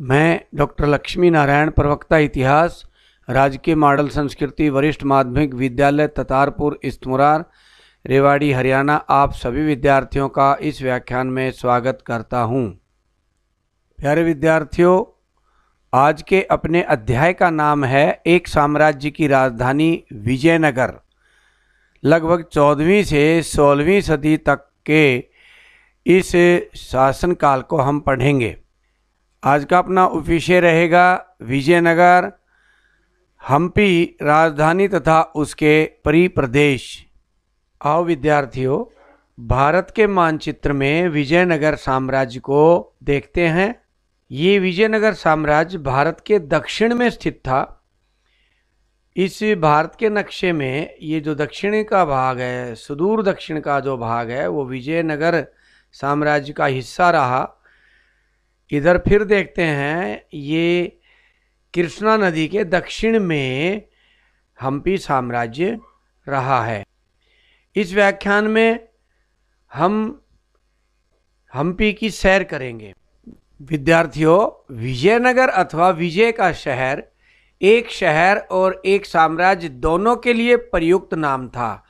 मैं डॉक्टर लक्ष्मी नारायण, प्रवक्ता इतिहास, राजकीय मॉडल संस्कृति वरिष्ठ माध्यमिक विद्यालय ततारपुर इस्तमुरार, रेवाड़ी, हरियाणा, आप सभी विद्यार्थियों का इस व्याख्यान में स्वागत करता हूं। प्यारे विद्यार्थियों, आज के अपने अध्याय का नाम है एक साम्राज्य की राजधानी विजयनगर। लगभग 14वीं से 16वीं सदी तक के इस शासनकाल को हम पढ़ेंगे। आज का अपना विषय रहेगा विजयनगर, हम्पी राजधानी तथा उसके परिप्रदेश। आओ विद्यार्थियों, भारत के मानचित्र में विजयनगर साम्राज्य को देखते हैं। ये विजयनगर साम्राज्य भारत के दक्षिण में स्थित था। इस भारत के नक्शे में ये जो दक्षिणी का भाग है, सुदूर दक्षिण का जो भाग है, वो विजयनगर साम्राज्य का हिस्सा रहा। इधर फिर देखते हैं, ये कृष्णा नदी के दक्षिण में हम्पी साम्राज्य रहा है। इस व्याख्यान में हम हम्पी की सैर करेंगे। विद्यार्थियों, विजयनगर अथवा विजय का शहर एक शहर और एक साम्राज्य दोनों के लिए प्रयुक्त नाम था।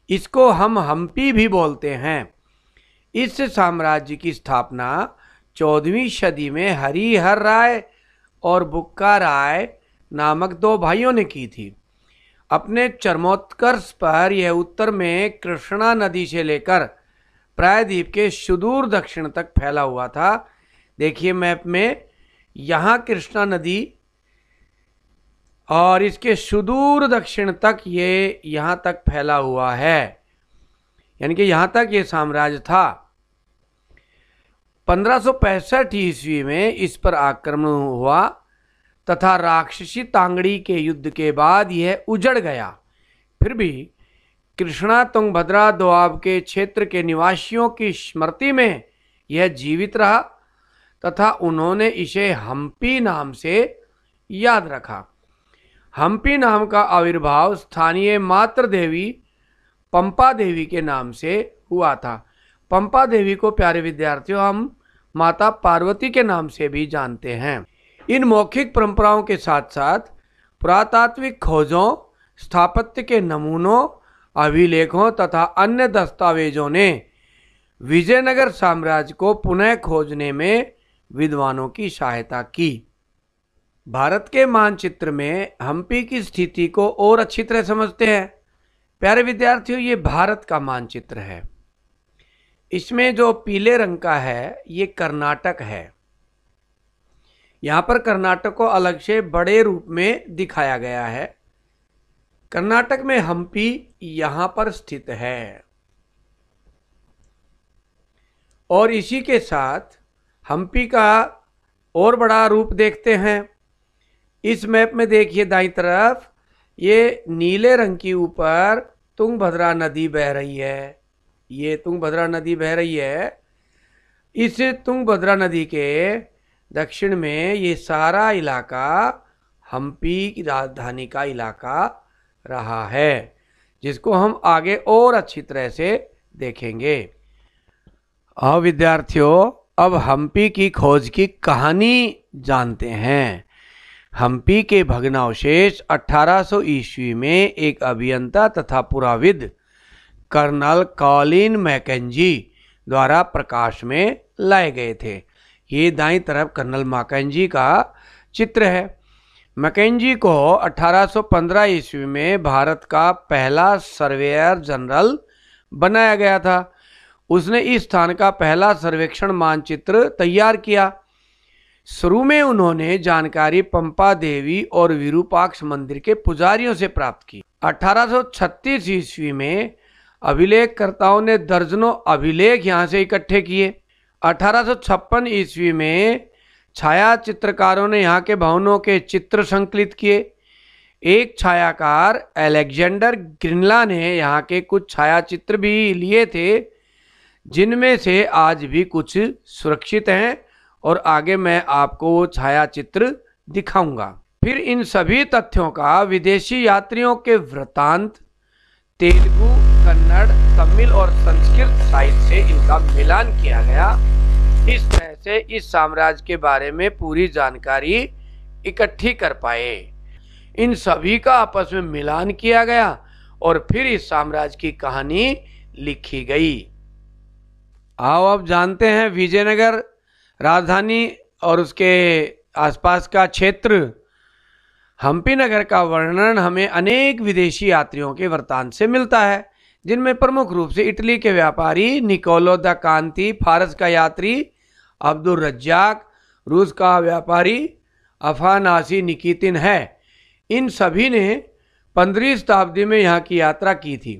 इसको हम हम्पी भी बोलते हैं। इस साम्राज्य की स्थापना 14वीं सदी में हरिहर राय और बुक्का राय नामक दो भाइयों ने की थी। अपने चरमोत्कर्ष पर यह उत्तर में कृष्णा नदी से लेकर प्रायद्वीप के सुदूर दक्षिण तक फैला हुआ था। देखिए मैप में, यहाँ कृष्णा नदी और इसके सुदूर दक्षिण तक ये यहाँ तक फैला हुआ है, यानी कि यहाँ तक ये साम्राज्य था। 1565 ईस्वी में इस पर आक्रमण हुआ तथा राक्षसी तांगड़ी के युद्ध के बाद यह उजड़ गया। फिर भी कृष्णा तुंगभद्रा दोआब के क्षेत्र के निवासियों की स्मृति में यह जीवित रहा तथा उन्होंने इसे हम्पी नाम से याद रखा। हम्पी नाम का आविर्भाव स्थानीय मातृ देवी पंपा देवी के नाम से हुआ था। पंपा देवी को प्यारे विद्यार्थियों हम माता पार्वती के नाम से भी जानते हैं। इन मौखिक परंपराओं के साथ साथ पुरातात्विक खोजों, स्थापत्य के नमूनों, अभिलेखों तथा अन्य दस्तावेजों ने विजयनगर साम्राज्य को पुनः खोजने में विद्वानों की सहायता की। भारत के मानचित्र में हम्पी की स्थिति को और अच्छी तरह समझते हैं। प्यारे विद्यार्थियों, ये भारत का मानचित्र है। इसमें जो पीले रंग का है ये कर्नाटक है। यहाँ पर कर्नाटक को अलग से बड़े रूप में दिखाया गया है। कर्नाटक में हम्पी यहाँ पर स्थित है और इसी के साथ हम्पी का और बड़ा रूप देखते हैं। इस मैप में देखिए दाईं तरफ, ये नीले रंग की ऊपर तुंगभद्रा नदी बह रही है। ये तुंगभद्रा नदी बह रही है। इस तुंगभद्रा नदी के दक्षिण में ये सारा इलाका हम्पी की राजधानी का इलाका रहा है, जिसको हम आगे और अच्छी तरह से देखेंगे। आओ विद्यार्थियों, अब हम्पी की खोज की कहानी जानते हैं। हम्पी के भग्नावशेष 1800 ईस्वी में एक अभियंता तथा पुराविद कर्नल कॉलिन मैकेंजी द्वारा प्रकाश में लाए गए थे। ये दाईं तरफ कर्नल मैकेंजी का चित्र है। मैकेंजी को 1815 ईस्वी में भारत का पहला सर्वेयर जनरल बनाया गया था। उसने इस स्थान का पहला सर्वेक्षण मानचित्र तैयार किया। शुरू में उन्होंने जानकारी पंपा देवी और विरूपाक्ष मंदिर के पुजारियों से प्राप्त की। 1836 ईस्वी में अभिलेखकर्ताओं ने दर्जनों अभिलेख यहाँ से इकट्ठे किए। 1856 ईस्वी में छाया चित्रकारों ने यहाँ के भवनों के चित्र संकलित किए। एक छायाकार अलेक्जेंडर ग्रिनला ने यहाँ के कुछ छाया चित्र भी लिए थे, जिनमें से आज भी कुछ सुरक्षित हैं और आगे मैं आपको वो छाया चित्र दिखाऊंगा। फिर इन सभी तथ्यों का विदेशी यात्रियों के वृत्तांत, तेलुगु, कन्नड़, तमिल और संस्कृत साहित्य से इनका मिलान किया गया। इस तरह से इस साम्राज्य के बारे में पूरी जानकारी इकट्ठी कर पाए। इन सभी का आपस में मिलान किया गया और फिर इस साम्राज्य की कहानी लिखी गई। आओ अब जानते हैं विजयनगर राजधानी और उसके आसपास का क्षेत्र हम्पी नगर का वर्णन हमें अनेक विदेशी यात्रियों के वृत्तांत से मिलता है, जिनमें प्रमुख रूप से इटली के व्यापारी निकोलो द कांति, फारस का यात्री अब्दुल रज्जाक, रूस का व्यापारी अफानासी निकितिन है। इन सभी ने 15वीं शताब्दी में यहाँ की यात्रा की थी।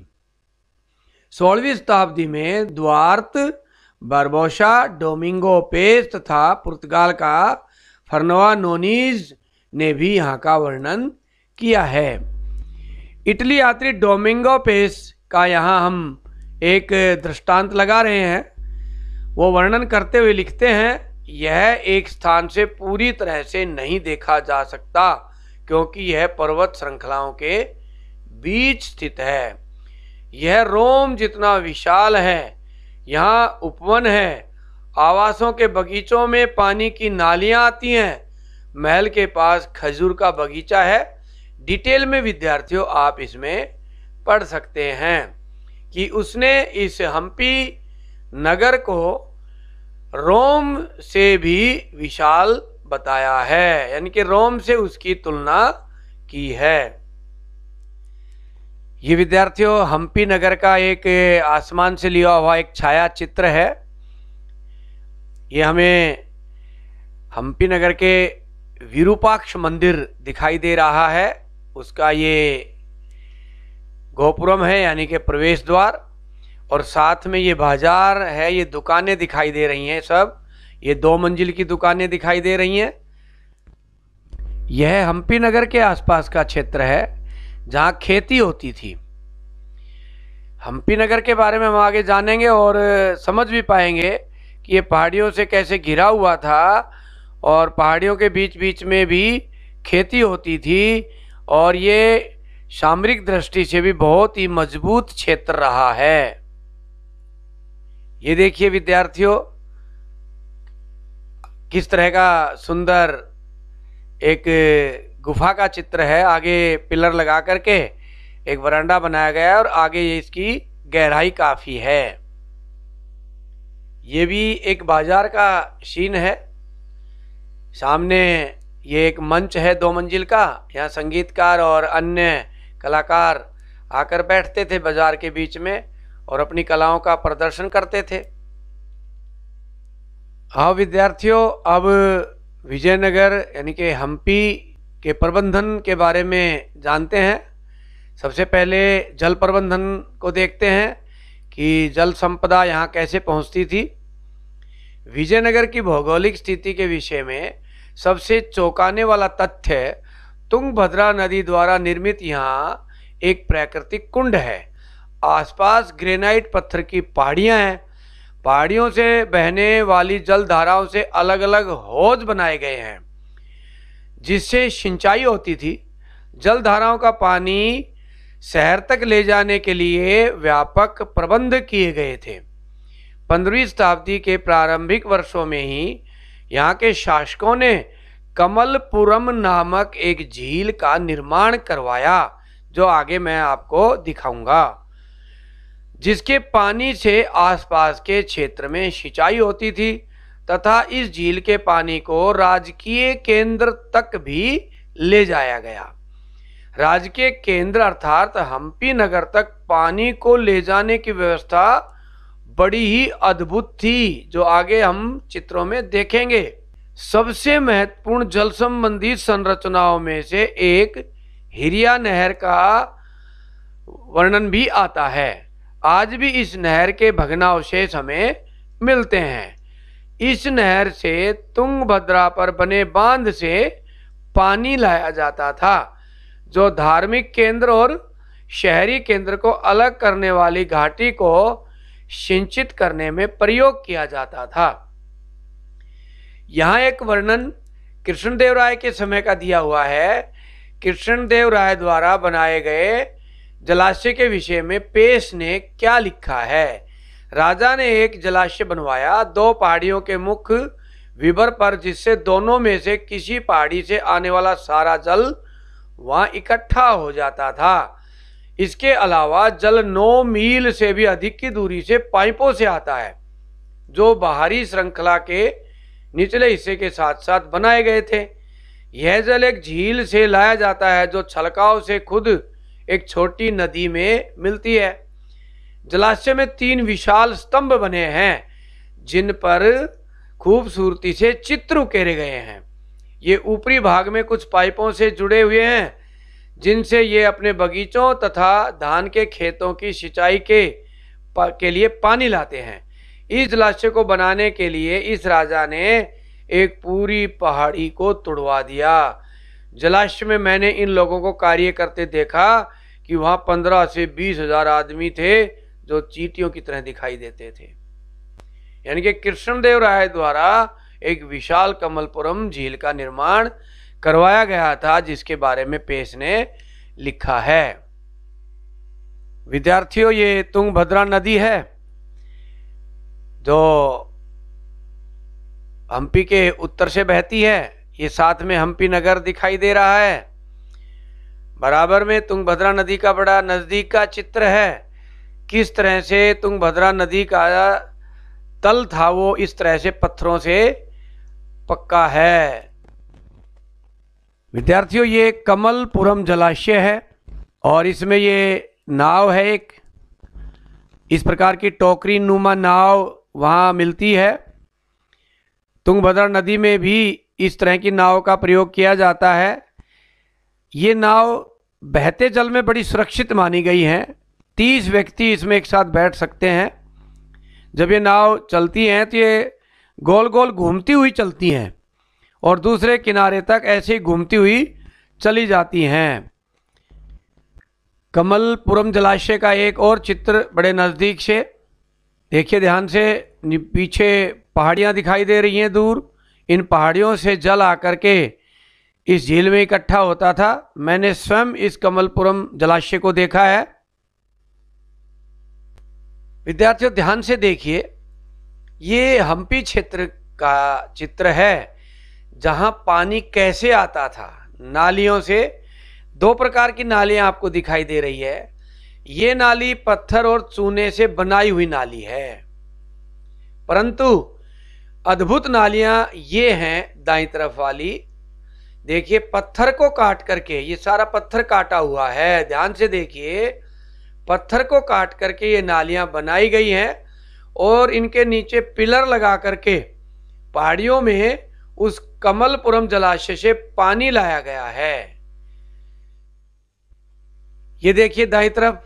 16वीं शताब्दी में द्वार्त, बारबोसा, डोमिंगो पेस तथा पुर्तगाल का फर्नवा नोनीज ने भी यहाँ का वर्णन किया है। इटली यात्री डोमिंगो पेस का यहाँ हम एक दृष्टांत लगा रहे हैं। वो वर्णन करते हुए लिखते हैं, यह एक स्थान से पूरी तरह से नहीं देखा जा सकता क्योंकि यह पर्वत श्रृंखलाओं के बीच स्थित है। यह रोम जितना विशाल है। यहाँ उपवन है, आवासों के बगीचों में पानी की नालियां आती हैं, महल के पास खजूर का बगीचा है। डिटेल में विद्यार्थियों आप इसमें पढ़ सकते हैं कि उसने इस हम्पी नगर को रोम से भी विशाल बताया है, यानी कि रोम से उसकी तुलना की है। ये विद्यार्थियों हम्पी नगर का एक आसमान से लिया हुआ एक छाया चित्र है। ये हमें हम्पी नगर के विरूपाक्ष मंदिर दिखाई दे रहा है। उसका ये गोपुरम है, यानी कि प्रवेश द्वार, और साथ में ये बाजार है, ये दुकानें दिखाई दे रही हैं। सब ये 2 मंजिल की दुकानें दिखाई दे रही हैं। यह हम्पी नगर के आसपास का क्षेत्र है जहाँ खेती होती थी। हम्पी नगर के बारे में हम आगे जानेंगे और समझ भी पाएंगे कि ये पहाड़ियों से कैसे घिरा हुआ था और पहाड़ियों के बीच बीच में भी खेती होती थी और ये सामरिक दृष्टि से भी बहुत ही मजबूत क्षेत्र रहा है। ये देखिए विद्यार्थियों, किस तरह का सुंदर एक गुफा का चित्र है। आगे पिलर लगा करके एक वरांडा बनाया गया है और आगे इसकी गहराई काफी है। ये भी एक बाजार का सीन है। सामने ये एक मंच है 2 मंजिल का। यहाँ संगीतकार और अन्य कलाकार आकर बैठते थे बाजार के बीच में और अपनी कलाओं का प्रदर्शन करते थे। हाँ विद्यार्थियों, अब विजयनगर यानी कि हम्पी के प्रबंधन के बारे में जानते हैं। सबसे पहले जल प्रबंधन को देखते हैं कि जल संपदा यहाँ कैसे पहुँचती थी। विजयनगर की भौगोलिक स्थिति के विषय में सबसे चौंकाने वाला तथ्य तुंगभद्रा नदी द्वारा निर्मित यहाँ एक प्राकृतिक कुंड है। आसपास ग्रेनाइट पत्थर की पहाड़ियाँ हैं। पहाड़ियों से बहने वाली जल धाराओं से अलग अलग हौज बनाए गए हैं जिससे सिंचाई होती थी। जल धाराओं का पानी शहर तक ले जाने के लिए व्यापक प्रबंध किए गए थे। 15वीं शताब्दी के प्रारंभिक वर्षों में ही यहाँ के शासकों ने कमलपुरम नामक एक झील का निर्माण करवाया, जो आगे मैं आपको दिखाऊंगा, जिसके पानी से आसपास के क्षेत्र में सिंचाई होती थी तथा इस झील के पानी को राजकीय केंद्र तक भी ले जाया गया। राजकीय केंद्र अर्थात हम्पी नगर तक पानी को ले जाने की व्यवस्था बड़ी ही अद्भुत थी, जो आगे हम चित्रों में देखेंगे। सबसे महत्वपूर्ण जल संबंधी संरचनाओं में से एक हिरिया नहर का वर्णन भी आता है। आज भी इस नहर के भग्नावशेष हमें मिलते हैं। इस नहर से तुंगभद्रा पर बने बांध से पानी लाया जाता था, जो धार्मिक केंद्र और शहरी केंद्र को अलग करने वाली घाटी को सिंचित करने में प्रयोग किया जाता था। यहाँ एक वर्णन कृष्णदेव राय के समय का दिया हुआ है। कृष्णदेव राय द्वारा बनाए गए जलाशय के विषय में पेश ने क्या लिखा है। राजा ने एक जलाशय बनवाया। 2 पहाड़ियों के मुख विवर पर, जिससे दोनों में से किसी पहाड़ी से आने वाला सारा जल वहां इकट्ठा हो जाता था। इसके अलावा जल 9 मील से भी अधिक की दूरी से पाइपों से आता है, जो बाहरी श्रृंखला के निचले हिस्से के साथ साथ बनाए गए थे। यह जल एक झील से लाया जाता है, जो छलकाव से खुद एक छोटी नदी में मिलती है। जलाशय में 3 विशाल स्तंभ बने हैं, जिन पर खूबसूरती से चित्र उकेरे गए हैं। ये ऊपरी भाग में कुछ पाइपों से जुड़े हुए हैं, जिनसे ये अपने बगीचों तथा धान के खेतों की सिंचाई के लिए पानी लाते हैं। इस जलाशय को बनाने के लिए इस राजा ने एक पूरी पहाड़ी को तुड़वा दिया। जलाशय में मैंने इन लोगों को कार्य करते देखा कि वहां 15 से 20 हजार आदमी थे, जो चींटियों की तरह दिखाई देते थे। यानी कि कृष्णदेव राय द्वारा एक विशाल कमलपुरम झील का निर्माण करवाया गया था, जिसके बारे में पेश ने लिखा है। विद्यार्थियों, ये तुंगभद्रा नदी है, जो हम्पी के उत्तर से बहती है। ये साथ में हम्पी नगर दिखाई दे रहा है। बराबर में तुंगभद्रा नदी का बड़ा नजदीक का चित्र है। किस तरह से तुंगभद्रा नदी का तल था, वो इस तरह से पत्थरों से पक्का है। विद्यार्थियों, ये कमलपुरम जलाशय है और इसमें ये नाव है, एक इस प्रकार की टोकरी नुमा नाव वहाँ मिलती है। तुंगभद्रा नदी में भी इस तरह की नाव का प्रयोग किया जाता है। ये नाव बहते जल में बड़ी सुरक्षित मानी गई है। 30 व्यक्ति इसमें एक साथ बैठ सकते हैं। जब ये नाव चलती हैं तो ये गोल गोल घूमती हुई चलती हैं और दूसरे किनारे तक ऐसे ही घूमती हुई चली जाती हैं। कमलपुरम जलाशय का एक और चित्र बड़े नज़दीक से देखिए ध्यान से। पीछे पहाड़ियाँ दिखाई दे रही हैं दूर। इन पहाड़ियों से जल आकर के इस झील में इकट्ठा होता था। मैंने स्वयं इस कमलपुरम जलाशय को देखा है। विद्यार्थियों, ध्यान से देखिए, ये हम्पी क्षेत्र का चित्र है, जहां पानी कैसे आता था। नालियों से 2 प्रकार की नालियां आपको दिखाई दे रही है। ये नाली पत्थर और चूने से बनाई हुई नाली है, परंतु अद्भुत नालियां ये हैं दाईं तरफ वाली। देखिए, पत्थर को काट करके, ये सारा पत्थर काटा हुआ है, ध्यान से देखिए, पत्थर को काट करके ये नालियां बनाई गई हैं और इनके नीचे पिलर लगा करके पहाड़ियों में उस कमलपुरम जलाशय से पानी लाया गया है। ये देखिए दाईं तरफ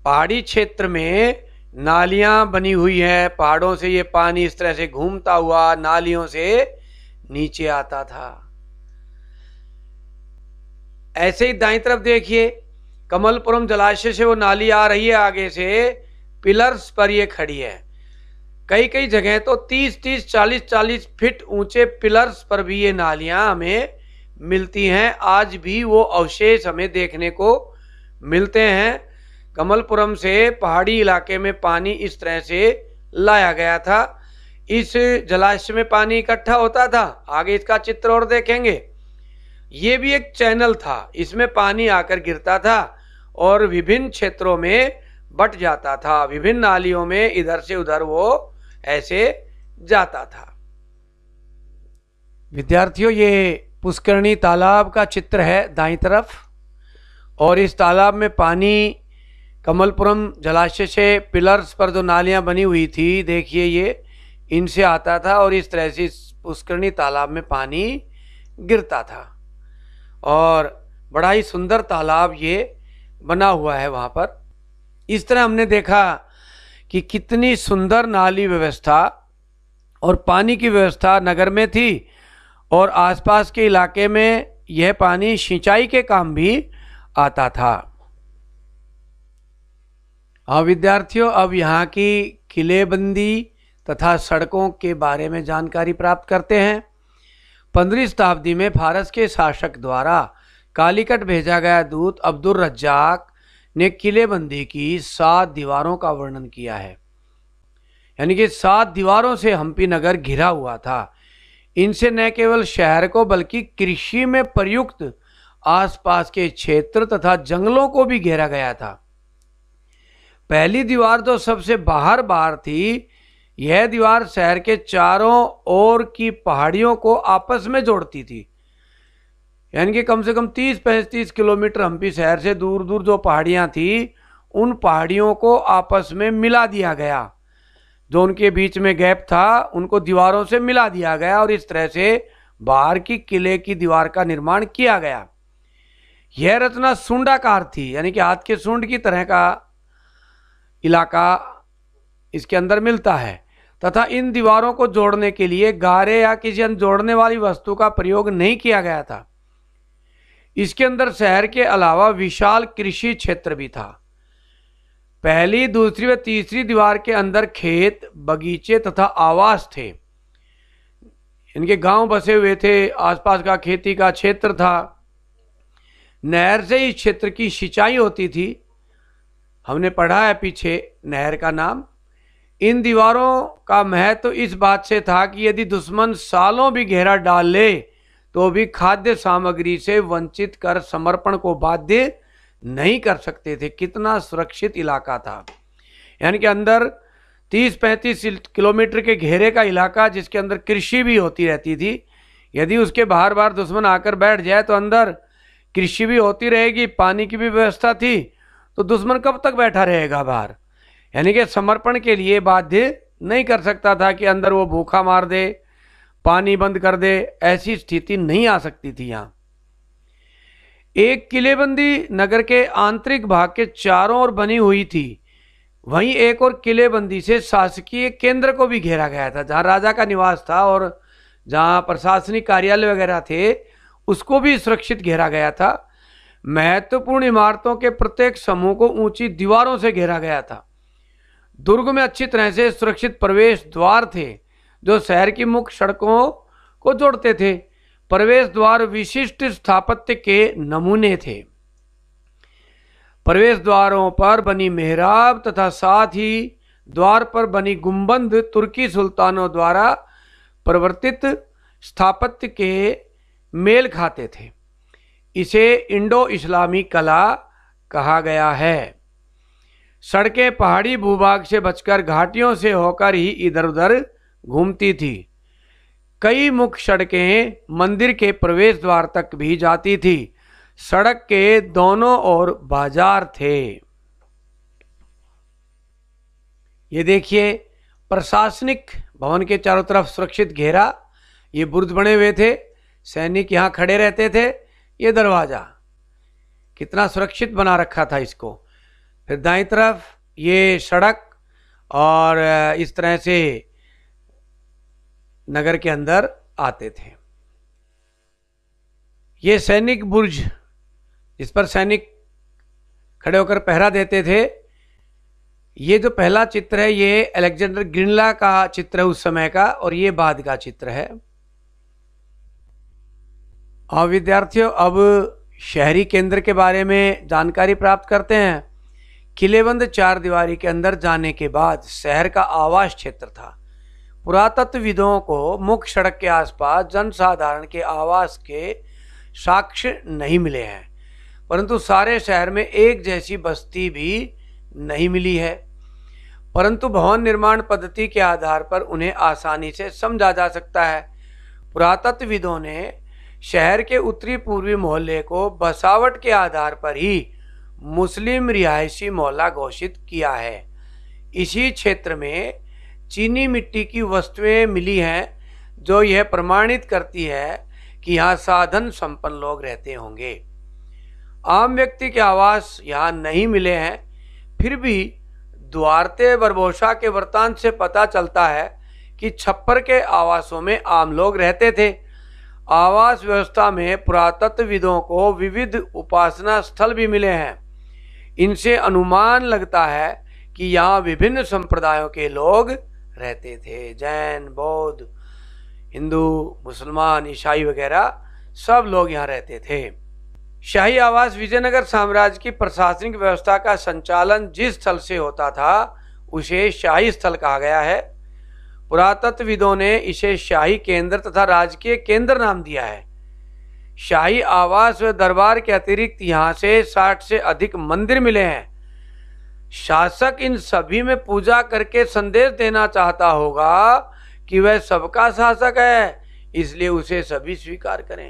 पहाड़ी क्षेत्र में नालियां बनी हुई हैं। पहाड़ों से ये पानी इस तरह से घूमता हुआ नालियों से नीचे आता था। ऐसे ही दाईं तरफ देखिए, कमलपुरम जलाशय से वो नाली आ रही है, आगे से पिलर्स पर ये खड़ी है। कई कई जगह तो 30-30, 40-40 फीट ऊंचे पिलर्स पर भी ये नालियां हमें मिलती हैं। आज भी वो अवशेष हमें देखने को मिलते हैं। कमलपुरम से पहाड़ी इलाके में पानी इस तरह से लाया गया था। इस जलाशय में पानी इकट्ठा होता था। आगे इसका चित्र और देखेंगे। ये भी एक चैनल था, इसमें पानी आकर गिरता था और विभिन्न क्षेत्रों में बट जाता था। विभिन्न नालियों में इधर से उधर वो ऐसे जाता था। विद्यार्थियों, ये पुष्करणी तालाब का चित्र है दाईं तरफ, और इस तालाब में पानी कमलपुरम जलाशय से पिलर्स पर जो नालियां बनी हुई थी, देखिए ये इनसे आता था और इस तरह से इस पुष्करणी तालाब में पानी गिरता था। और बड़ा ही सुंदर तालाब ये बना हुआ है वहाँ पर। इस तरह हमने देखा कि कितनी सुंदर नाली व्यवस्था और पानी की व्यवस्था नगर में थी, और आसपास के इलाके में यह पानी सिंचाई के काम भी आता था। हाँ विद्यार्थियों, अब यहाँ की किलेबंदी तथा सड़कों के बारे में जानकारी प्राप्त करते हैं। 15वीं शताब्दी में फारस के शासक द्वारा कालीकट भेजा गया दूत अब्दुल रज्जाक ने किलेबंदी की 7 दीवारों का वर्णन किया है। यानी कि 7 दीवारों से हम्पी नगर घिरा हुआ था। इनसे न केवल शहर को बल्कि कृषि में प्रयुक्त आसपास के क्षेत्र तथा जंगलों को भी घेरा गया था। पहली दीवार तो सबसे बाहर थी। यह दीवार शहर के चारों ओर की पहाड़ियों को आपस में जोड़ती थी। यानी कि कम से कम 30-35 किलोमीटर हम्पी शहर से दूर दूर जो पहाड़ियां थी उन पहाड़ियों को आपस में मिला दिया गया। जो उनके बीच में गैप था उनको दीवारों से मिला दिया गया और इस तरह से बाहर की किले की दीवार का निर्माण किया गया। यह रचना सुंडाकार थी, यानी कि हाथ के सूंड की तरह का इलाका इसके अंदर मिलता है तथा इन दीवारों को जोड़ने के लिए गारे या किसी अन्य जोड़ने वाली वस्तु का प्रयोग नहीं किया गया था। इसके अंदर शहर के अलावा विशाल कृषि क्षेत्र भी था। पहली, दूसरी व तीसरी दीवार के अंदर खेत, बगीचे तथा आवास थे। इनके गांव बसे हुए थे, आसपास का खेती का क्षेत्र था। नहर से इस क्षेत्र की सिंचाई होती थी। हमने पढ़ा है पीछे नहर का नाम। इन दीवारों का महत्व इस बात से था कि यदि दुश्मन सालों भी घेरा डाल ले तो भी खाद्य सामग्री से वंचित कर समर्पण को बाध्य नहीं कर सकते थे। कितना सुरक्षित इलाका था। यानी कि अंदर 30-35 किलोमीटर के घेरे का इलाका जिसके अंदर कृषि भी होती रहती थी। यदि उसके बाहर बाहर दुश्मन आकर बैठ जाए तो अंदर कृषि भी होती रहेगी, पानी की भी व्यवस्था थी, तो दुश्मन कब तक बैठा रहेगा बाहर। यानी कि समर्पण के लिए बाध्य नहीं कर सकता था कि अंदर वो भूखा मार दे, पानी बंद कर दे, ऐसी स्थिति नहीं आ सकती थी। यहाँ एक किलेबंदी नगर के आंतरिक भाग के चारों ओर बनी हुई थी। वहीं एक और किलेबंदी से शासकीय केंद्र को भी घेरा गया था, जहां राजा का निवास था और जहां प्रशासनिक कार्यालय वगैरह थे उसको भी सुरक्षित घेरा गया था। महत्वपूर्ण इमारतों के प्रत्येक समूह को ऊंची दीवारों से घेरा गया था। दुर्ग में अच्छी तरह से सुरक्षित प्रवेश द्वार थे जो शहर की मुख्य सड़कों को जोड़ते थे। प्रवेश द्वार विशिष्ट स्थापत्य के नमूने थे। प्रवेश द्वारों पर बनी मेहराब तथा साथ ही द्वार पर बनी गुंबद तुर्की सुल्तानों द्वारा प्रवर्तित स्थापत्य के मेल खाते थे। इसे इंडो इस्लामी कला कहा गया है। सड़कें पहाड़ी भूभाग से बचकर घाटियों से होकर ही इधर उधर घूमती थी। कई मुख्य सड़कें मंदिर के प्रवेश द्वार तक भी जाती थी। सड़क के दोनों ओर बाजार थे। ये देखिए, प्रशासनिक भवन के चारों तरफ सुरक्षित घेरा, ये बुर्ज बने हुए थे, सैनिक यहाँ खड़े रहते थे। ये दरवाजा कितना सुरक्षित बना रखा था इसको। फिर दाईं तरफ ये सड़क और इस तरह से नगर के अंदर आते थे। ये सैनिक बुर्ज जिस पर सैनिक खड़े होकर पहरा देते थे। ये जो पहला चित्र है ये अलेक्जेंडर ग्रिनला का चित्र है उस समय का, और ये बाद का चित्र है। और विद्यार्थियों, अब शहरी केंद्र के बारे में जानकारी प्राप्त करते हैं। किलेबंद चार दीवारी के अंदर जाने के बाद शहर का आवास क्षेत्र था। पुरातत्वविदों को मुख्य सड़क के आसपास जनसाधारण के आवास के साक्ष्य नहीं मिले हैं, परंतु सारे शहर में एक जैसी बस्ती भी नहीं मिली है। परंतु भवन निर्माण पद्धति के आधार पर उन्हें आसानी से समझा जा सकता है। पुरातत्वविदों ने शहर के उत्तरी पूर्वी मोहल्ले को बसावट के आधार पर ही मुस्लिम रिहायशी मोहल्ला घोषित किया है। इसी क्षेत्र में चीनी मिट्टी की वस्तुएं मिली हैं जो यह प्रमाणित करती है कि यहाँ साधन संपन्न लोग रहते होंगे। आम व्यक्ति के आवास यहाँ नहीं मिले हैं। फिर भी दुआरते बरबोसा के वृत्तांत से पता चलता है कि छप्पर के आवासों में आम लोग रहते थे। आवास व्यवस्था में पुरातत्वविदों को विविध उपासना स्थल भी मिले हैं। इनसे अनुमान लगता है कि यहाँ विभिन्न संप्रदायों के लोग रहते थे। जैन, बौद्ध, हिंदू, मुसलमान, ईसाई वगैरह सब लोग यहाँ रहते थे। शाही आवास विजयनगर साम्राज्य की प्रशासनिक व्यवस्था का संचालन जिस स्थल से होता था उसे शाही स्थल कहा गया है। पुरातत्वविदों ने इसे शाही केंद्र तथा राजकीय केंद्र नाम दिया है। शाही आवास व दरबार के अतिरिक्त यहाँ से 60 से अधिक मंदिर मिले हैं। शासक इन सभी में पूजा करके संदेश देना चाहता होगा कि वह सबका शासक है, इसलिए उसे सभी स्वीकार करें।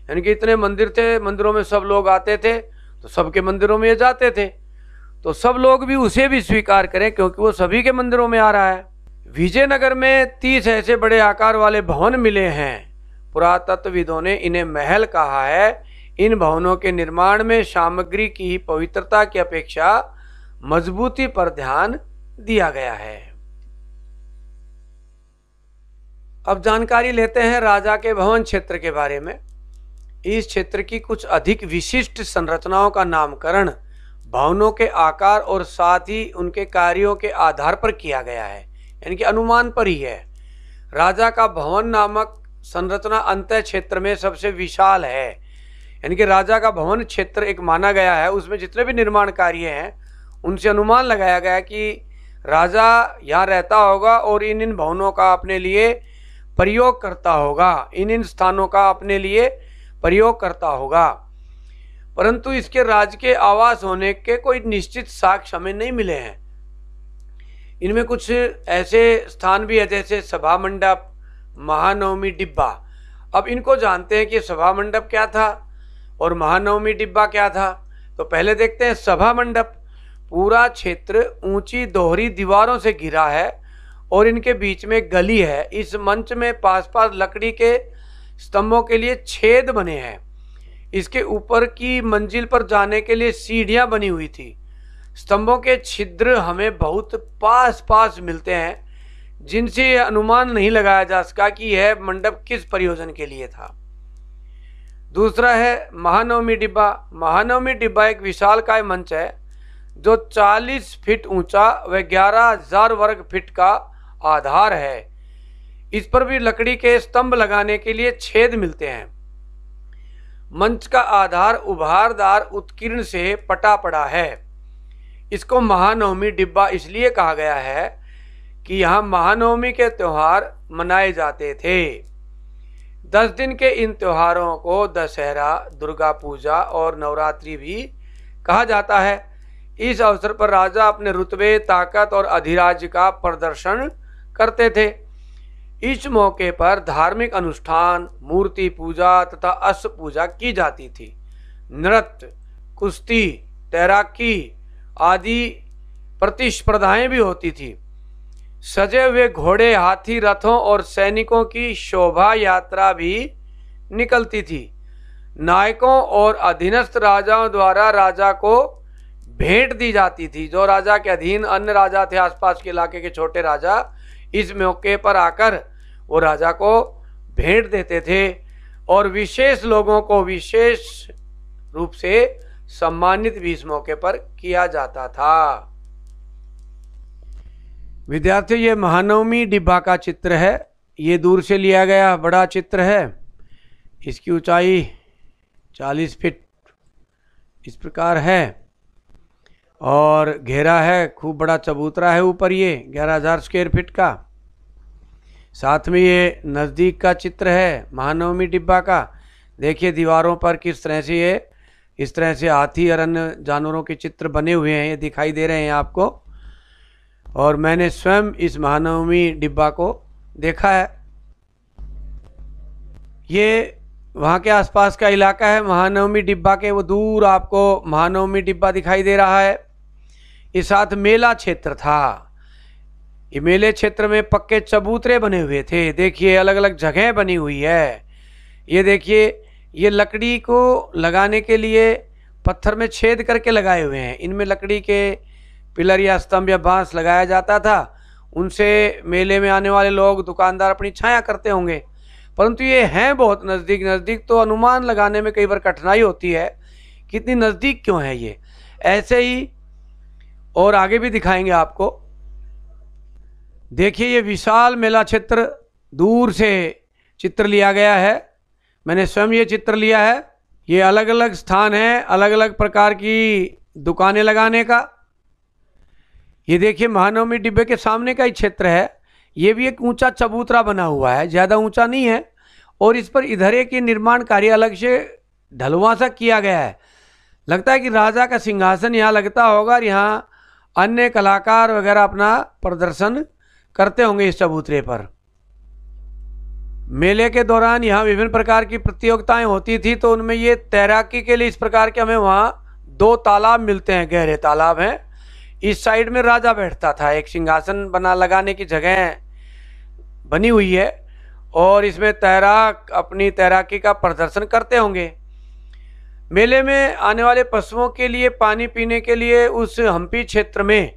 यानी कि इतने मंदिर थे, मंदिरों में सब लोग आते थे, तो सबके मंदिरों में ये जाते थे, तो सब लोग भी उसे भी स्वीकार करें क्योंकि वो सभी के मंदिरों में आ रहा है। विजयनगर में 30 ऐसे बड़े आकार वाले भवन मिले हैं। पुरातत्वविदों ने इन्हें महल कहा है। इन भवनों के निर्माण में सामग्री की पवित्रता की अपेक्षा मजबूती पर ध्यान दिया गया है। अब जानकारी लेते हैं राजा के भवन क्षेत्र के बारे में। इस क्षेत्र की कुछ अधिक विशिष्ट संरचनाओं का नामकरण भवनों के आकार और साथ ही उनके कार्यों के आधार पर किया गया है, यानी कि अनुमान पर ही है। राजा का भवन नामक संरचना अंतः क्षेत्र में सबसे विशाल है, यानी कि राजा का भवन क्षेत्र एक माना गया है। उसमें जितने भी निर्माण कार्य हैं उनसे अनुमान लगाया गया कि राजा यहाँ रहता होगा और इन भवनों का अपने लिए प्रयोग करता होगा, इन स्थानों का अपने लिए प्रयोग करता होगा। परंतु इसके राजकीय आवास होने के कोई निश्चित साक्ष्य हमें नहीं मिले हैं। इनमें कुछ ऐसे स्थान भी है जैसे सभा मंडप, महानवमी डिब्बा। अब इनको जानते हैं कि सभा मंडप क्या था और महानवमी डिब्बा क्या था। तो पहले देखते हैं सभा मंडप। पूरा क्षेत्र ऊंची दोहरी दीवारों से घिरा है और इनके बीच में गली है। इस मंच में पास पास लकड़ी के स्तंभों के लिए छेद बने हैं। इसके ऊपर की मंजिल पर जाने के लिए सीढ़ियां बनी हुई थी। स्तंभों के छिद्र हमें बहुत पास पास मिलते हैं, जिनसे यह अनुमान नहीं लगाया जा सका कि यह मंडप किस प्रयोजन के लिए था। दूसरा है महानवमी डिब्बा। महानवमी डिब्बा एक विशालकाय मंच है जो 40 फीट ऊंचा व 11,000 वर्ग फीट का आधार है। इस पर भी लकड़ी के स्तंभ लगाने के लिए छेद मिलते हैं। मंच का आधार उभारदार उत्कीर्ण से पटा पड़ा है। इसको महानवमी डिब्बा इसलिए कहा गया है कि यहाँ महानवमी के त्योहार मनाए जाते थे। 10 दिन के इन त्योहारों को दशहरा, दुर्गा पूजा और नवरात्रि भी कहा जाता है। इस अवसर पर राजा अपने रुतबे, ताकत और अधिराज्य का प्रदर्शन करते थे। इस मौके पर धार्मिक अनुष्ठान, मूर्ति पूजा तथा अश्व पूजा की जाती थी। नृत्य, कुश्ती, तैराकी आदि प्रतिस्पर्धाएं भी होती थी। सजे हुए घोड़े, हाथी, रथों और सैनिकों की शोभा यात्रा भी निकलती थी। नायकों और अधीनस्थ राजाओं द्वारा राजा को भेंट दी जाती थी। जो राजा के अधीन अन्य राजा थे, आसपास के इलाके के छोटे राजा, इस मौके पर आकर वो राजा को भेंट देते थे और विशेष लोगों को विशेष रूप से सम्मानित भी इस मौके पर किया जाता था। विद्यार्थियों, ये महानवमी डिब्बा का चित्र है। ये दूर से लिया गया बड़ा चित्र है। इसकी ऊंचाई 40 फीट इस प्रकार है और घेरा है, खूब बड़ा चबूतरा है ऊपर, ये 11,000 स्क्वायर फीट का। साथ में ये नज़दीक का चित्र है महानवमी डिब्बा का। देखिए दीवारों पर किस तरह से ये इस तरह से हाथी और अन्य जानवरों के चित्र बने हुए हैं, ये दिखाई दे रहे हैं आपको। और मैंने स्वयं इस महानवमी डिब्बा को देखा है। ये वहाँ के आसपास का इलाका है महानवमी डिब्बा के। वो दूर आपको महानवमी डिब्बा दिखाई दे रहा है। इस साथ मेला क्षेत्र था। ये मेले क्षेत्र में पक्के चबूतरे बने हुए थे। देखिए अलग अलग जगह बनी हुई है। ये देखिए ये लकड़ी को लगाने के लिए पत्थर में छेद करके लगाए हुए हैं। इनमें लकड़ी के पिलर या स्तंभ या बांस लगाया जाता था। उनसे मेले में आने वाले लोग, दुकानदार अपनी छाया करते होंगे। परंतु ये हैं बहुत नज़दीक नज़दीक, तो अनुमान लगाने में कई बार कठिनाई होती है कितनी नज़दीक क्यों है ये। ऐसे ही और आगे भी दिखाएंगे आपको। देखिए ये विशाल मेला क्षेत्र दूर से चित्र लिया गया है। मैंने स्वयं ये चित्र लिया है। ये अलग अलग स्थान है अलग अलग प्रकार की दुकानें लगाने का। ये देखिए महानवमी डिब्बे के सामने का ही क्षेत्र है। ये भी एक ऊंचा चबूतरा बना हुआ है, ज़्यादा ऊंचा नहीं है, और इस पर इधरे के निर्माण कार्य अलग से ढलुआ सा किया गया है। लगता है कि राजा का सिंहासन यहाँ लगता होगा और यहाँ अन्य कलाकार वगैरह अपना प्रदर्शन करते होंगे इस चबूतरे पर। मेले के दौरान यहाँ विभिन्न प्रकार की प्रतियोगिताएं होती थी, तो उनमें ये तैराकी के लिए इस प्रकार के हमें वहाँ 2 तालाब मिलते हैं, गहरे तालाब हैं। इस साइड में राजा बैठता था, एक सिंहासन बना लगाने की जगह बनी हुई है, और इसमें तैराक अपनी तैराकी का प्रदर्शन करते होंगे। मेले में आने वाले पशुओं के लिए पानी पीने के लिए उस हम्पी क्षेत्र में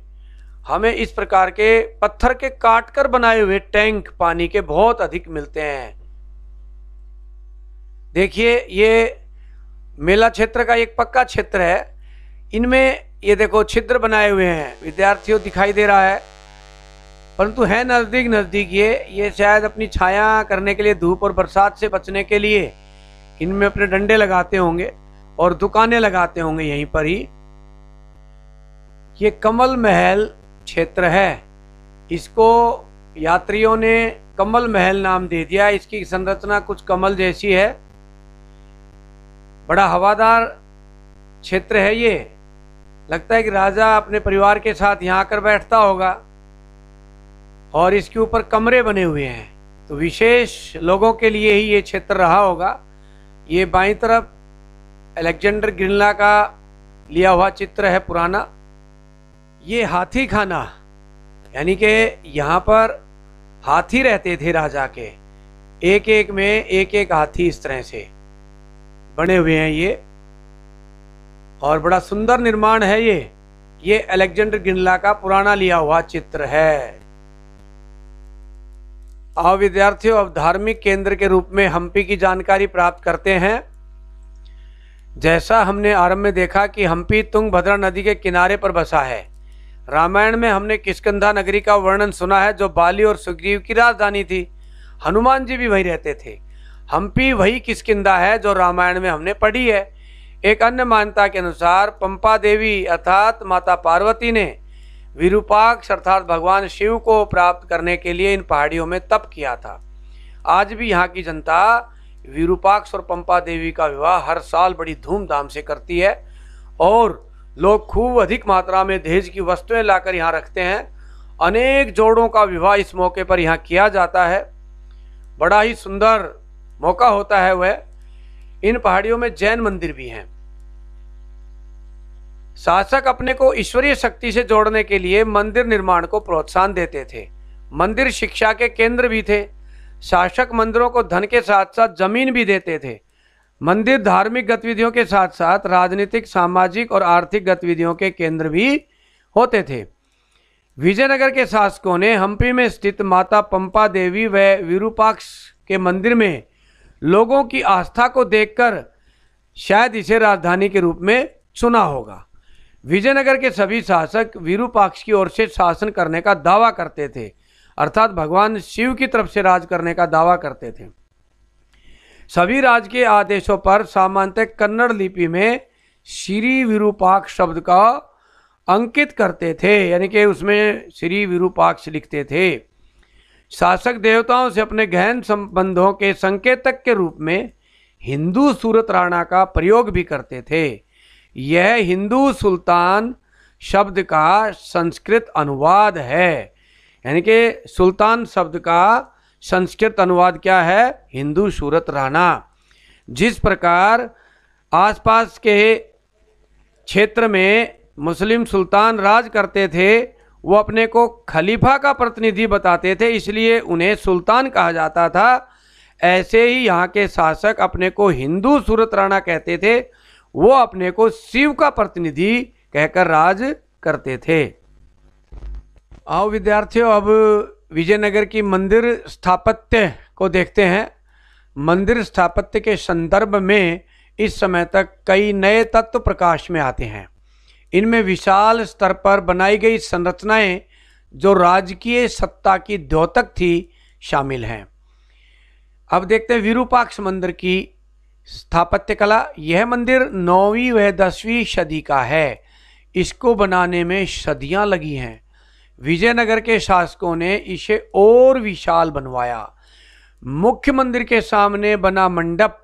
हमें इस प्रकार के पत्थर के काटकर बनाए हुए टैंक पानी के बहुत अधिक मिलते हैं। देखिए, ये मेला क्षेत्र का एक पक्का क्षेत्र है। इनमें ये देखो छिद्र बनाए हुए हैं, विद्यार्थियों दिखाई दे रहा है, परंतु है नज़दीक नज़दीक। ये शायद अपनी छाया करने के लिए, धूप और बरसात से बचने के लिए इनमें अपने डंडे लगाते होंगे और दुकानें लगाते होंगे यहीं पर ही। ये कमल महल क्षेत्र है, इसको यात्रियों ने कमल महल नाम दे दिया। इसकी संरचना कुछ कमल जैसी है, बड़ा हवादार क्षेत्र है ये। लगता है कि राजा अपने परिवार के साथ यहाँ आकर बैठता होगा, और इसके ऊपर कमरे बने हुए हैं, तो विशेष लोगों के लिए ही ये क्षेत्र रहा होगा। ये बाईं तरफ अलेक्जेंडर ग्रिनला का लिया हुआ चित्र है पुराना। ये हाथी खाना, यानी कि यहाँ पर हाथी रहते थे राजा के, एक एक में एक एक हाथी इस तरह से बने हुए हैं ये, और बड़ा सुंदर निर्माण है ये अलेक्जेंडर ग्रिनला का पुराना लिया हुआ चित्र है। आओ विद्यार्थियों, अब धार्मिक केंद्र के रूप में हम्पी की जानकारी प्राप्त करते हैं। जैसा हमने आरंभ में देखा कि हम्पी तुंगभद्रा नदी के किनारे पर बसा है। रामायण में हमने किष्किंधा नगरी का वर्णन सुना है, जो बाली और सुग्रीव की राजधानी थी। हनुमान जी भी वहीं रहते थे। हम्पी वही किष्किंधा है जो रामायण में हमने पढ़ी है। एक अन्य मान्यता के अनुसार पंपा देवी अर्थात माता पार्वती ने विरूपाक्ष अर्थात भगवान शिव को प्राप्त करने के लिए इन पहाड़ियों में तप किया था। आज भी यहाँ की जनता विरूपाक्ष और पंपा देवी का विवाह हर साल बड़ी धूमधाम से करती है, और लोग खूब अधिक मात्रा में दहेज की वस्तुएं लाकर यहाँ रखते हैं। अनेक जोड़ों का विवाह इस मौके पर यहाँ किया जाता है। बड़ा ही सुंदर मौका होता है वह। इन पहाड़ियों में जैन मंदिर भी हैं। शासक अपने को ईश्वरीय शक्ति से जोड़ने के लिए मंदिर निर्माण को प्रोत्साहन देते थे। मंदिर शिक्षा के केंद्र भी थे। शासक मंदिरों को धन के साथ साथ जमीन भी देते थे। मंदिर धार्मिक गतिविधियों के साथ साथ राजनीतिक, सामाजिक और आर्थिक गतिविधियों के केंद्र भी होते थे। विजयनगर के शासकों ने हम्पी में स्थित माता पंपा देवी व विरूपाक्ष के मंदिर में लोगों की आस्था को देखकर शायद इसे राजधानी के रूप में चुना होगा। विजयनगर के सभी शासक विरूपाक्ष की ओर से शासन करने का दावा करते थे, अर्थात भगवान शिव की तरफ से राज करने का दावा करते थे। सभी राज के आदेशों पर सामान्यतः कन्नड़ लिपि में श्री विरूपाक्ष शब्द का अंकित करते थे, यानी कि उसमें श्री विरूपाक्ष लिखते थे। शासक देवताओं से अपने गहन संबंधों के संकेतक के रूप में हिंदू सूरत राणा का प्रयोग भी करते थे। यह हिंदू सुल्तान शब्द का संस्कृत अनुवाद है, यानी कि सुल्तान शब्द का संस्कृत अनुवाद क्या है? हिंदू सूरत राणा। जिस प्रकार आसपास के क्षेत्र में मुस्लिम सुल्तान राज करते थे, वो अपने को खलीफा का प्रतिनिधि बताते थे, इसलिए उन्हें सुल्तान कहा जाता था। ऐसे ही यहाँ के शासक अपने को हिंदू सूरत राणा कहते थे, वो अपने को शिव का प्रतिनिधि कहकर राज करते थे। आओ विद्यार्थियों, अब विजयनगर की मंदिर स्थापत्य को देखते हैं। मंदिर स्थापत्य के संदर्भ में इस समय तक कई नए तत्व प्रकाश में आते हैं। इनमें विशाल स्तर पर बनाई गई संरचनाएं जो राजकीय सत्ता की द्योतक थी शामिल हैं। अब देखते हैं विरूपाक्ष मंदिर की स्थापत्य कला। यह मंदिर 9वीं व 10वीं सदी का है। इसको बनाने में सदियां लगी हैं। विजयनगर के शासकों ने इसे और विशाल बनवाया। मुख्य मंदिर के सामने बना मंडप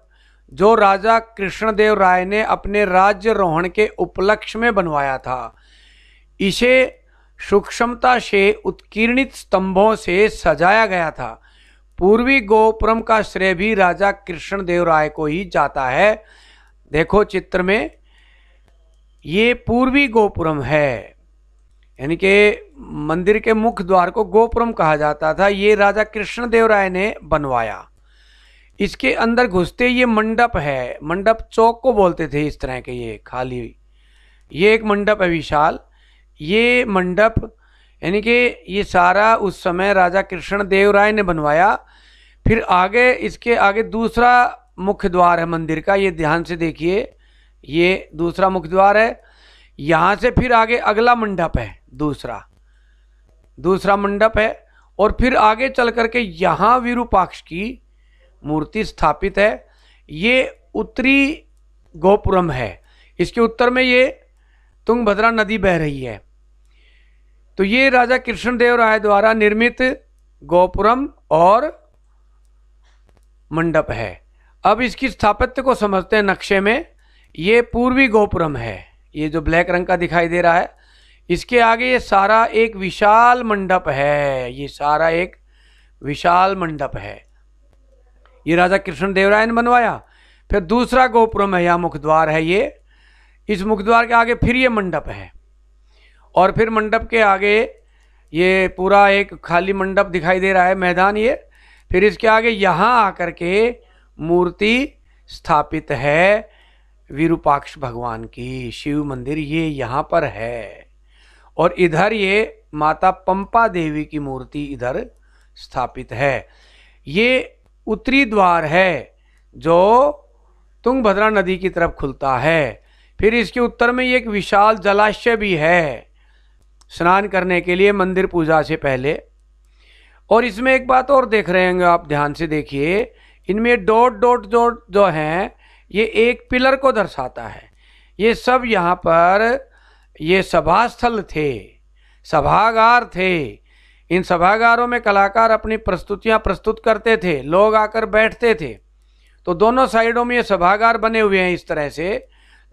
जो राजा कृष्णदेव राय ने अपने राज्यारोहण के उपलक्ष्य में बनवाया था, इसे सूक्ष्मता से उत्कीर्णित स्तंभों से सजाया गया था। पूर्वी गोपुरम का श्रेय भी राजा कृष्णदेव राय को ही जाता है। देखो चित्र में, ये पूर्वी गोपुरम है, यानी कि मंदिर के मुख्य द्वार को गोपुरम कहा जाता था। ये राजा कृष्णदेव राय ने बनवाया। इसके अंदर घुसते ये मंडप है, मंडप चौक को बोलते थे इस तरह के, ये खाली, ये एक मंडप है विशाल। ये मंडप यानी कि ये सारा उस समय राजा कृष्णदेव राय ने बनवाया। फिर आगे, इसके आगे दूसरा मुख्य द्वार है मंदिर का, ये ध्यान से देखिए, ये दूसरा मुख्य द्वार है। यहाँ से फिर आगे अगला मंडप है, दूसरा मंडप है। और फिर आगे चल करके यहाँ विरूपाक्ष की मूर्ति स्थापित है। ये उत्तरी गोपुरम है, इसके उत्तर में ये तुंगभद्रा नदी बह रही है। तो ये राजा कृष्णदेव राय द्वारा निर्मित गोपुरम और मंडप है। अब इसकी स्थापत्य को समझते हैं नक्शे में। ये पूर्वी गोपुरम है, ये जो ब्लैक रंग का दिखाई दे रहा है, इसके आगे ये सारा एक विशाल मंडप है, ये सारा एक विशाल मंडप है, ये राजा कृष्णदेव राय ने बनवाया। फिर दूसरा गोपुरम है, यहाँ मुख्य द्वार है, ये इस मुख्य द्वार के आगे फिर ये मंडप है। और फिर मंडप के आगे ये पूरा एक खाली मंडप दिखाई दे रहा है, मैदान ये। फिर इसके आगे यहाँ आकर के मूर्ति स्थापित है विरूपाक्ष भगवान की, शिव मंदिर ये यहाँ पर है। और इधर ये माता पंपा देवी की मूर्ति इधर स्थापित है। ये उत्तरी द्वार है जो तुंगभद्रा नदी की तरफ खुलता है। फिर इसके उत्तर में एक विशाल जलाशय भी है स्नान करने के लिए मंदिर पूजा से पहले। और इसमें एक बात और देख रहे हैं आप, ध्यान से देखिए, इनमें डॉट डॉट डॉट जो हैं ये एक पिलर को दर्शाता है। ये सब यहाँ पर ये सभा स्थल थे, सभागार थे। इन सभागारों में कलाकार अपनी प्रस्तुतियाँ प्रस्तुत करते थे, लोग आकर बैठते थे। तो दोनों साइडों में ये सभागार बने हुए हैं इस तरह से,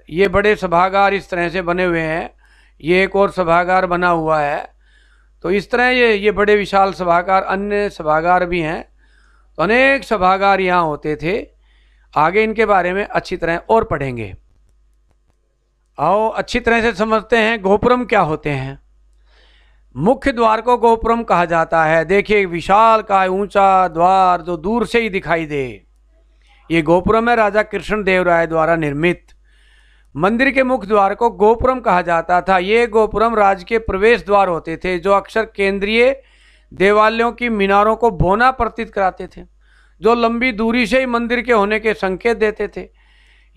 ये बड़े सभागार इस तरह से बने हुए हैं। ये एक और सभागार बना हुआ है। तो इस तरह ये बड़े विशाल सभागार, अन्य सभागार भी हैं। तो अनेक सभागार यहाँ होते थे। आगे इनके बारे में अच्छी तरह और पढ़ेंगे। आओ अच्छी तरह से समझते हैं गोपुरम क्या होते हैं। मुख्य द्वार को गोपुरम कहा जाता है। देखिए विशाल का ऊंचा द्वार जो दूर से ही दिखाई दे, ये गोपुरम है, राजा कृष्णदेव राय द्वारा निर्मित। मंदिर के मुख्य द्वार को गोपुरम कहा जाता था। ये गोपुरम राज्य के प्रवेश द्वार होते थे जो अक्सर केंद्रीय देवालयों की मीनारों को बौना प्रतीत कराते थे, जो लंबी दूरी से ही मंदिर के होने के संकेत देते थे।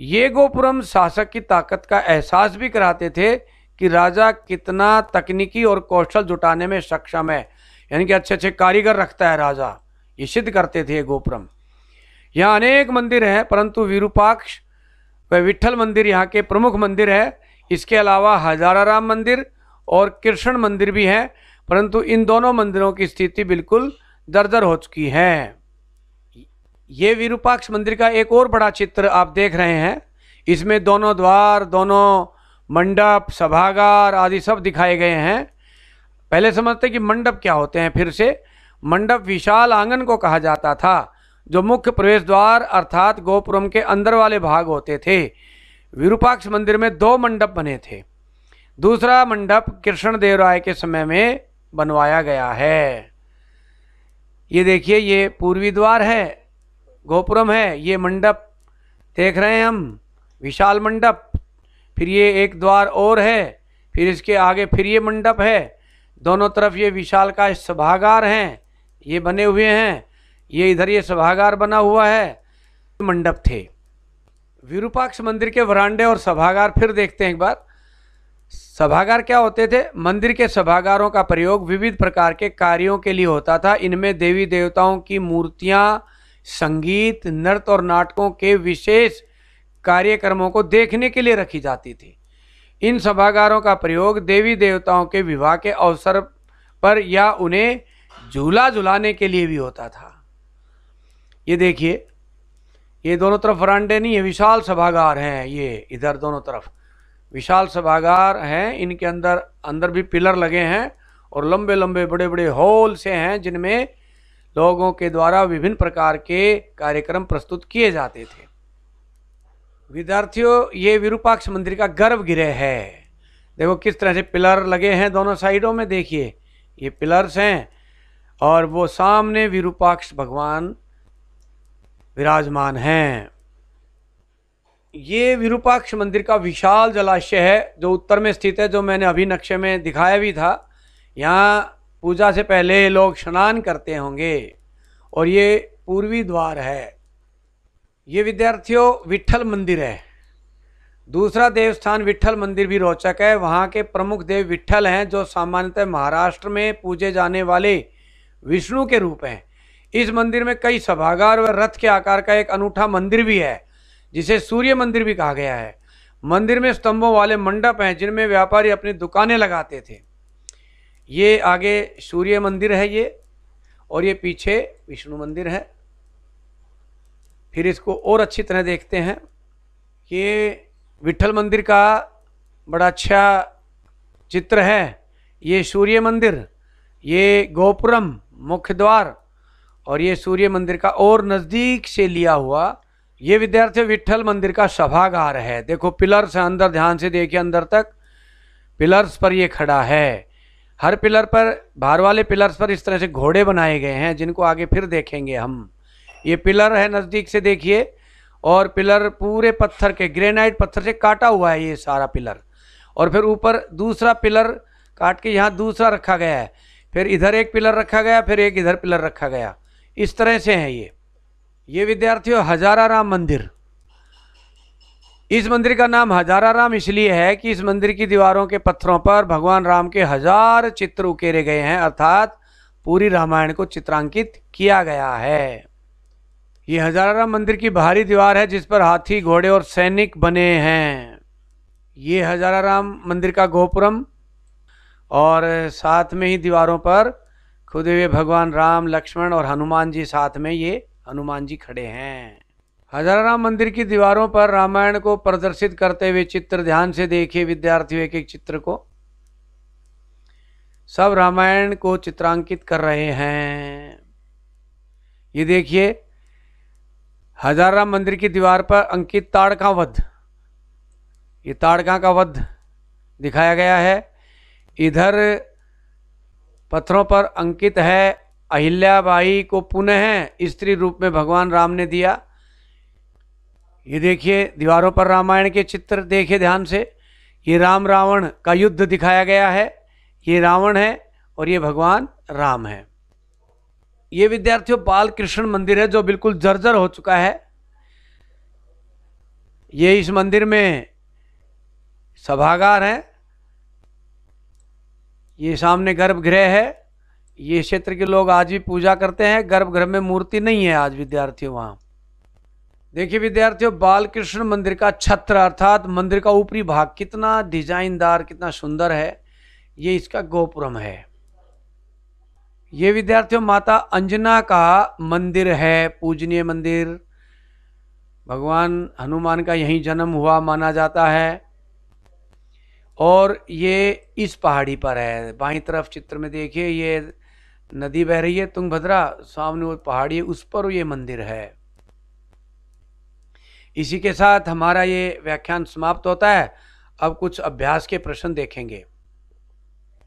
ये गोपुरम शासक की ताकत का एहसास भी कराते थे कि राजा कितना तकनीकी और कौशल जुटाने में सक्षम है, यानी कि अच्छे अच्छे कारीगर रखता है राजा, ये सिद्ध करते थे ये गोपुरम। यहाँ अनेक मंदिर हैं, परंतु विरूपाक्ष व विट्ठल मंदिर यहाँ के प्रमुख मंदिर है। इसके अलावा हजाराराम मंदिर और कृष्ण मंदिर भी हैं, परंतु इन दोनों मंदिरों की स्थिति बिल्कुल दरदर हो चुकी है। ये विरूपाक्ष मंदिर का एक और बड़ा चित्र आप देख रहे हैं। इसमें दोनों द्वार, दोनों मंडप, सभागार आदि सब दिखाए गए हैं। पहले समझते कि मंडप क्या होते हैं। फिर से, मंडप विशाल आंगन को कहा जाता था जो मुख्य प्रवेश द्वार अर्थात गोपुरम के अंदर वाले भाग होते थे। विरूपाक्ष मंदिर में 2 मंडप बने थे। दूसरा मंडप कृष्णदेव राय के समय में बनवाया गया है। ये देखिए, ये पूर्वी द्वार है, गोपुरम है, ये मंडप देख रहे हैं हम, विशाल मंडप। फिर ये एक द्वार और है, फिर इसके आगे फिर ये मंडप है। दोनों तरफ ये विशाल का सभागार हैं, ये बने हुए हैं। ये इधर ये सभागार बना हुआ है, मंडप थे। विरूपाक्ष मंदिर के वरांडे और सभागार फिर देखते हैं एक बार। सभागार क्या होते थे? मंदिर के सभागारों का प्रयोग विविध प्रकार के कार्यों के लिए होता था। इनमें देवी देवताओं की मूर्तियां, संगीत, नृत्य और नाटकों के विशेष कार्यक्रमों को देखने के लिए रखी जाती थी। इन सभागारों का प्रयोग देवी देवताओं के विवाह के अवसर पर या उन्हें झूला झुलाने के लिए भी होता था। ये देखिए, ये दोनों तरफ वरांडे नहीं है, विशाल सभागार हैं। ये इधर दोनों तरफ विशाल सभागार हैं, इनके अंदर भी पिलर लगे हैं और लंबे लंबे बड़े बड़े हॉल से हैं जिनमें लोगों के द्वारा विभिन्न प्रकार के कार्यक्रम प्रस्तुत किए जाते थे। विद्यार्थियों, ये विरूपाक्ष मंदिर का गर्भगृह है। देखो किस तरह से पिलर लगे हैं दोनों साइडों में। देखिए ये पिलर्स हैं और वो सामने विरूपाक्ष भगवान विराजमान हैं। ये विरूपाक्ष मंदिर का विशाल जलाशय है जो उत्तर में स्थित है, जो मैंने अभी नक्शे में दिखाया भी था। यहाँ पूजा से पहले लोग स्नान करते होंगे और ये पूर्वी द्वार है। ये विद्यार्थियों विट्ठल मंदिर है। दूसरा देवस्थान विट्ठल मंदिर भी रोचक है। वहाँ के प्रमुख देव विट्ठल हैं जो सामान्यतः महाराष्ट्र में पूजे जाने वाले विष्णु के रूप हैं। इस मंदिर में कई सभागार व रथ के आकार का एक अनूठा मंदिर भी है जिसे सूर्य मंदिर भी कहा गया है। मंदिर में स्तंभों वाले मंडप हैं जिनमें व्यापारी अपनी दुकानें लगाते थे। ये आगे सूर्य मंदिर है ये, और ये पीछे विष्णु मंदिर है। फिर इसको और अच्छी तरह देखते हैं। ये विट्ठल मंदिर का बड़ा अच्छा चित्र है। ये सूर्य मंदिर, ये गोपुरम मुख्य द्वार, और ये सूर्य मंदिर का और नज़दीक से लिया हुआ ये विद्यार्थियों विट्ठल मंदिर का सभागार है। देखो पिलर्स हैं अंदर, ध्यान से देखिए अंदर तक पिलर्स पर ये खड़ा है। हर पिलर पर, बाहर वाले पिलर्स पर इस तरह से घोड़े बनाए गए हैं जिनको आगे फिर देखेंगे हम। ये पिलर है, नज़दीक से देखिए, और पिलर पूरे पत्थर के, ग्रेनाइट पत्थर से काटा हुआ है ये सारा पिलर। और फिर ऊपर दूसरा पिलर काट के यहाँ दूसरा रखा गया है, फिर इधर एक पिलर रखा गया, फिर एक इधर पिलर रखा गया। इस तरह से है ये विद्यार्थियों हजाराराम मंदिर। इस मंदिर का नाम हजाराराम इसलिए है कि इस मंदिर की दीवारों के पत्थरों पर भगवान राम के 1000 चित्र उकेरे गए हैं, अर्थात पूरी रामायण को चित्रांकित किया गया है। ये हजाराराम मंदिर की बाहरी दीवार है जिस पर हाथी, घोड़े और सैनिक बने हैं। ये हजाराराम मंदिर का गोपुरम, और साथ में ही दीवारों पर खुदे हुए भगवान राम, लक्ष्मण और हनुमान जी, साथ में ये हनुमान जी खड़े हैं। हजाराराम मंदिर की दीवारों पर रामायण को प्रदर्शित करते हुए चित्र, ध्यान से देखिए विद्यार्थियों एक एक चित्र को। सब रामायण को चित्रांकित कर रहे हैं। ये देखिए हजाराराम मंदिर की दीवार पर अंकित ताड़का वध, ये ताड़का का वध दिखाया गया है। इधर पत्थरों पर अंकित है अहिल्याबाई को पुनः स्त्री रूप में भगवान राम ने दिया। ये देखिए दीवारों पर रामायण के चित्र देखिए ध्यान से। ये राम रावण का युद्ध दिखाया गया है। ये रावण है और ये भगवान राम है। ये विद्यार्थियों बाल कृष्ण मंदिर है जो बिल्कुल जर्जर हो चुका है। ये इस मंदिर में सभागार है। ये सामने गर्भगृह है। ये क्षेत्र के लोग आज भी पूजा करते हैं। गर्भगृह में मूर्ति नहीं है आज विद्यार्थियों वहाँ। देखिए विद्यार्थियों बाल कृष्ण मंदिर का छत्र अर्थात मंदिर का ऊपरी भाग कितना डिजाइनदार, कितना सुंदर है। ये इसका गोपुरम है। ये विद्यार्थियों माता अंजना का मंदिर है, पूजनीय मंदिर। भगवान हनुमान का यहीं जन्म हुआ माना जाता है। और ये इस पहाड़ी पर है। बाईं तरफ चित्र में देखिए ये नदी बह रही है तुंगभद्रा, सामने वो पहाड़ी है उस पर ये मंदिर है। इसी के साथ हमारा ये व्याख्यान समाप्त होता है। अब कुछ अभ्यास के प्रश्न देखेंगे।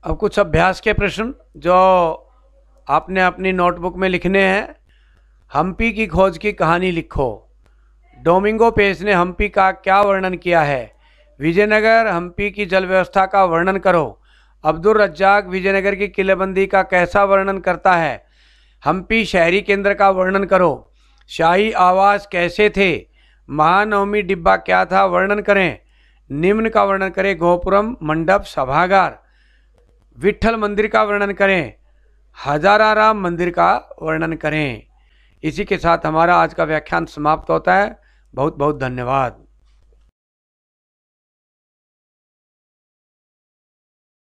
अब कुछ अभ्यास के प्रश्न जो आपने अपनी नोटबुक में लिखने हैं। हम्पी की खोज की कहानी लिखो। डोमिंगो पेस ने हम्पी का क्या वर्णन किया है? विजयनगर हम्पी की जल व्यवस्था का वर्णन करो। अब्दुल रज्जाक विजयनगर की किलेबंदी का कैसा वर्णन करता है? हम्पी शहरी केंद्र का वर्णन करो। शाही आवास कैसे थे? महानवमी डिब्बा क्या था? वर्णन करें। निम्न का वर्णन करें। गोपुरम, मंडप, सभागार। विट्ठल मंदिर का वर्णन करें। हजाराराम मंदिर का वर्णन करें। इसी के साथ हमारा आज का व्याख्यान समाप्त होता है। बहुत बहुत धन्यवाद।